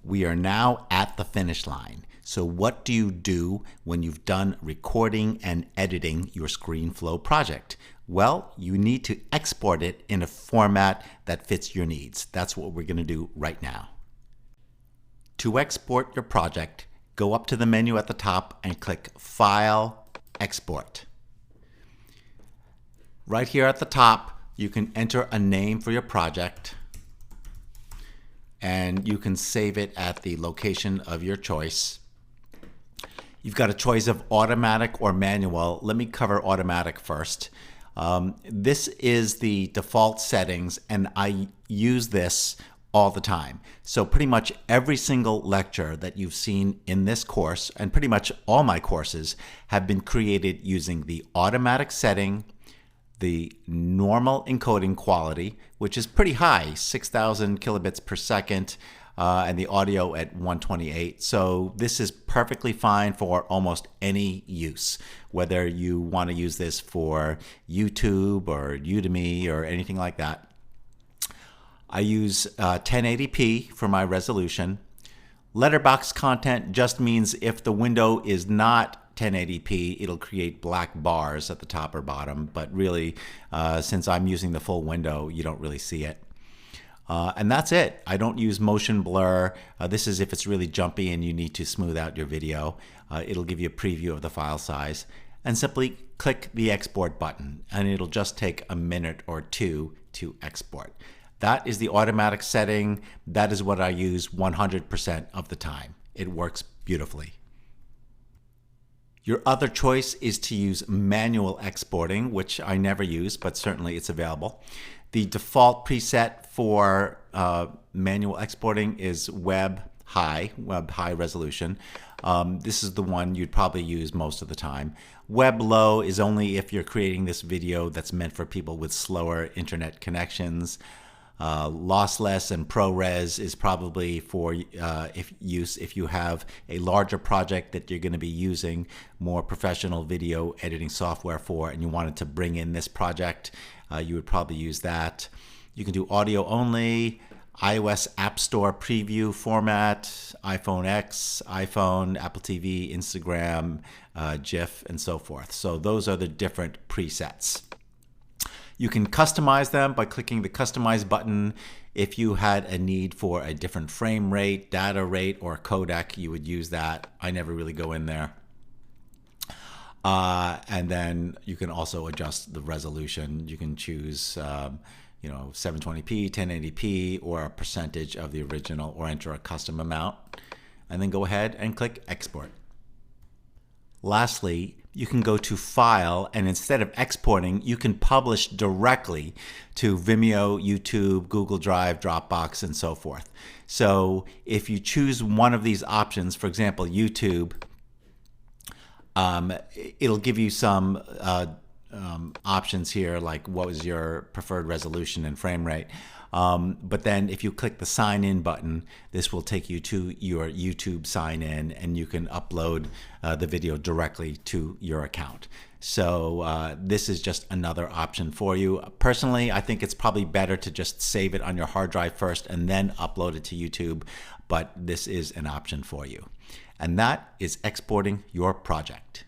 We are now at the finish line. So what do you do when you've done recording and editing your ScreenFlow project? Well, you need to export it in a format that fits your needs. That's what we're going to do right now. To export your project, go up to the menu at the top and click File, Export. Right here at the top, you can enter a name for your project, and you can save it at the location of your choice. You've got a choice of automatic or manual. Let me cover automatic first. This is the default settings, and I use this all the time. So pretty much every single lecture that you've seen in this course, and pretty much all my courses, have been created using the automatic setting, the normal encoding quality, which is pretty high, 6,000 kilobits per second, and the audio at 128. So this is perfectly fine for almost any use, whether you want to use this for YouTube or Udemy or anything like that. I use 1080p for my resolution. Letterbox content just means if the window is not 1080p, it'll create black bars at the top or bottom, but really, since I'm using the full window, you don't really see it. And that's it. I don't use motion blur. This is if it's really jumpy and you need to smooth out your video. It'll give you a preview of the file size. And simply click the export button, and it'll just take a minute or two to export. That is the automatic setting. That is what I use 100% of the time. It works beautifully. Your other choice is to use manual exporting, which I never use, but certainly it's available. The default preset for manual exporting is web high resolution. This is the one you'd probably use most of the time. Web low is only if you're creating this video that's meant for people with slower internet connections. Lossless and ProRes is probably for if you have a larger project that you're going to be using more professional video editing software for, and you wanted to bring in this project, you would probably use that. You can do audio only, iOS App Store preview format, iPhone X, iPhone, Apple TV, Instagram, GIF, and so forth. So those are the different presets. You can customize them by clicking the Customize button. If you had a need for a different frame rate, data rate, or codec, you would use that. I never really go in there. And then you can also adjust the resolution. You can choose 720p, 1080p, or a percentage of the original, or enter a custom amount. And then go ahead and click Export. Lastly, you can go to File, and instead of exporting, you can publish directly to Vimeo, YouTube, Google Drive, Dropbox, and so forth. So if you choose one of these options, for example, YouTube, it'll give you some options here, like what was your preferred resolution and frame rate. But then if you click the sign in button, this will take you to your YouTube sign in, and you can upload the video directly to your account. So this is just another option for you. Personally, I think it's probably better to just save it on your hard drive first and then upload it to YouTube, but this is an option for you. And that is exporting your project.